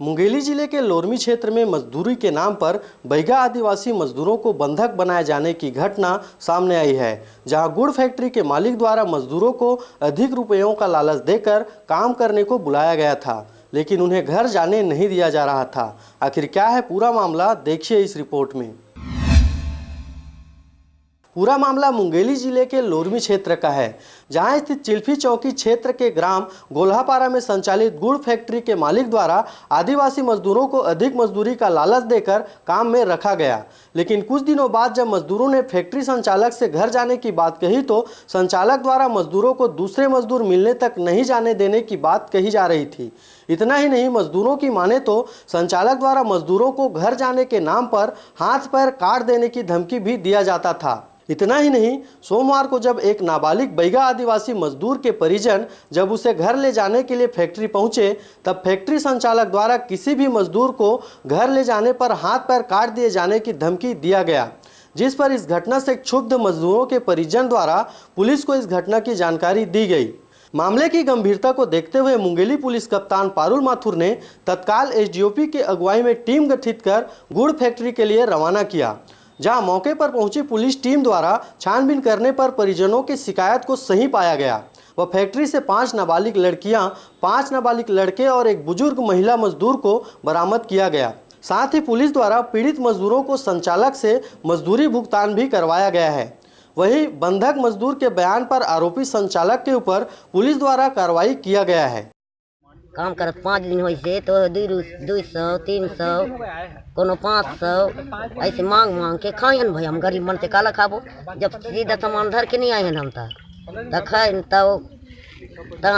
मुंगेली जिले के लोरमी क्षेत्र में मजदूरी के नाम पर बैगा आदिवासी मजदूरों को बंधक बनाए जाने की घटना सामने आई है, जहां गुड़ फैक्ट्री के मालिक द्वारा मजदूरों को अधिक रुपयों का लालच देकर काम करने को बुलाया गया था, लेकिन उन्हें घर जाने नहीं दिया जा रहा था। आखिर क्या है पूरा मामला, देखिए इस रिपोर्ट में। पूरा मामला मुंगेली जिले के लोरमी क्षेत्र का है, जहां स्थित चिल्फी चौकी क्षेत्र के ग्राम गोल्हापारा में संचालित गुड़ फैक्ट्री के मालिक द्वारा आदिवासी मजदूरों को अधिक मजदूरी का लालच देकर काम में रखा गया। लेकिन कुछ दिनों बाद जब मजदूरों ने फैक्ट्री संचालक से घर जाने की बात कही तो संचालक द्वारा मजदूरों को दूसरे मजदूर मिलने तक नहीं जाने देने की बात कही जा रही थी। इतना ही नहीं, मजदूरों की माने तो संचालक द्वारा मजदूरों को घर जाने के नाम पर हाथ पैर काट देने की धमकी भी दिया जाता था। इतना ही नहीं, सोमवार को जब एक नाबालिग बैगा आदिवासी मजदूर के परिजन जब उसे घर ले जाने के लिए फैक्ट्री पहुंचे, तब फैक्ट्री संचालक द्वारा किसी भी मजदूर को घर ले जाने पर हाथ पैर काट दिए जाने की धमकी दिया गया, जिस पर इस घटना से क्षुब्ध मजदूरों के परिजन द्वारा पुलिस को इस घटना की जानकारी दी गई। मामले की गंभीरता को देखते हुए मुंगेली पुलिस कप्तान पारुल माथुर ने तत्काल एसडीओपी की अगुवाई में टीम गठित कर गुड़ फैक्ट्री के लिए रवाना किया, जहां मौके पर पहुंची पुलिस टीम द्वारा छानबीन करने पर परिजनों की शिकायत को सही पाया गया व फैक्ट्री से 5 नाबालिग लड़कियां, 5 नाबालिग लड़के और एक बुजुर्ग महिला मजदूर को बरामद किया गया। साथ ही पुलिस द्वारा पीड़ित मजदूरों को संचालक से मजदूरी भुगतान भी करवाया गया है। वहीं बंधक मजदूर के बयान पर आरोपी संचालक के ऊपर पुलिस द्वारा कार्रवाई किया गया है। काम करत 5 दिन होई से तो 200 300 कोनो 500 ऐसे मांग के खाएन भाई। हम गरीब मन से काला खाबो, जब सीधा सामान धर के नहीं आए हैं हम त खाएन तो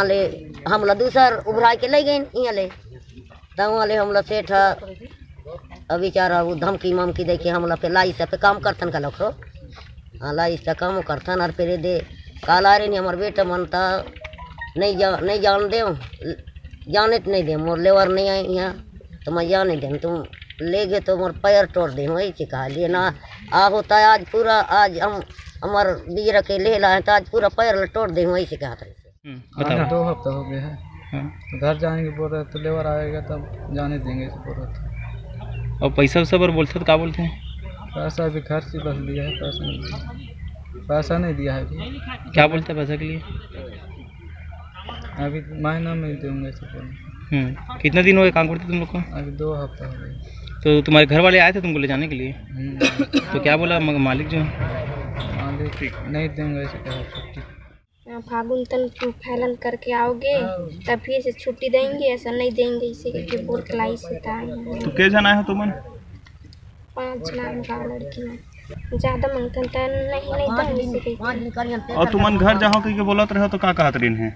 ले हमला दूसर उभरा के ले गए यहाँ ले ले हमला सेठ बेचारा वो धमकी ममकी दे के हमला पे लाई पे काम करथन का लोग लाई से काम करथन और फिर दे काला रे नहीं हमार बेटा मनता नहीं जान दे जाने नहीं दे मोर लेवर नहीं आए यहाँ तो मैं जाने दे, तुम ले गए तो मोर पैर तोड़ दे। वही से कहा लिए ना आ होता है आज पूरा, आज हम हमार बीज के ले लाए तो आज पूरा पैर तोड़ दे। वही से कहा था। 2 हफ्ता हो गया है, घर जाने के बोल रहे तो लेवर आएगा तब जाने देंगे बोल रहे थे। और पैसा वैसा पर बोलते तो क्या बोलते हैं? पैसा भी खर्च ही बस दिया है, पैसा नहीं दिया है अभी। क्या बोलते हैं पैसा के लिए? अभी महीना में दूंगे सब। कितना दिन हो गए काम करते तुम लोग को? अभी 2 हफ्ता हो गया। तो तुम्हारे घर वाले आए थे तुमको ले जाने के लिए? तो क्या बोला मालिक जो? मालिक नहीं देंगे ऐसे कहा। फागुन तन फैलन करके आओगे तब फिर से छुट्टी देंगे, ऐसा नहीं देंगे इसे क्योंकि बोल के लाई से तो क्या जाना है तुमन? 5 लाख का लड़की ज्यादा मांगते नहीं। और तुमन घर जाओ कि बोलत रहे तो का कहत रही है?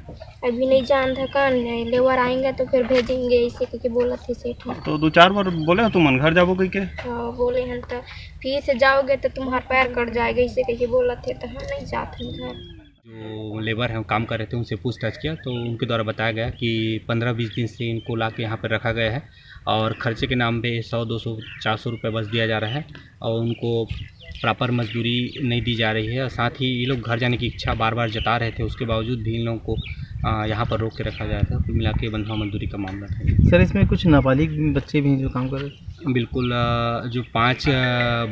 अभी नहीं जान था कान लेवर आएंगे तो फिर भेजेंगे इसे क्योंकि बोलत थे सेठ। तो 2-4 बार बोले हो तुमन घर जाओ कह के? बोले हैं तो फिर से जाओगे तो तुम्हारा पैर कट जाएगा इसे क्योंकि बोलत थे तो हम नहीं जाते घर। जो लेबर हैं काम कर रहे थे उनसे पूछताछ किया तो उनके द्वारा बताया गया कि 15-20 दिन से इनको ला के यहाँ पर रखा गया है और खर्चे के नाम पे 100-200 400 रुपये बस दिया जा रहा है और उनको प्रॉपर मजदूरी नहीं दी जा रही है। और साथ ही ये लोग घर जाने की इच्छा बार बार जता रहे थे, उसके बावजूद भी इन लोगों को यहाँ पर रोक के रखा गया था। कुल मिला के बंधुआ मजदूरी का मामला था। सर इसमें कुछ नाबालिग बच्चे भी हैं जो काम कर रहे हैं? बिल्कुल, जो 5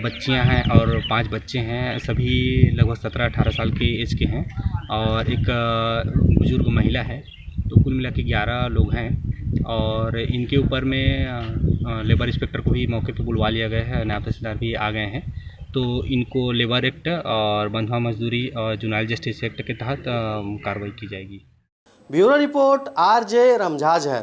बच्चियां हैं और 5 बच्चे हैं, सभी लगभग 17-18 साल के एज के हैं और एक बुजुर्ग महिला है। तो कुल मिला के 11 लोग हैं और इनके ऊपर में लेबर इंस्पेक्टर को भी मौके पर बुलवा लिया गया है, नायब तहसीलदार भी आ गए हैं। तो इनको लेबर एक्ट और बंधुआ मजदूरी और जुनाइल जस्टिस एक्ट के तहत कार्रवाई की जाएगी। Bureau report RJ रमझाझर।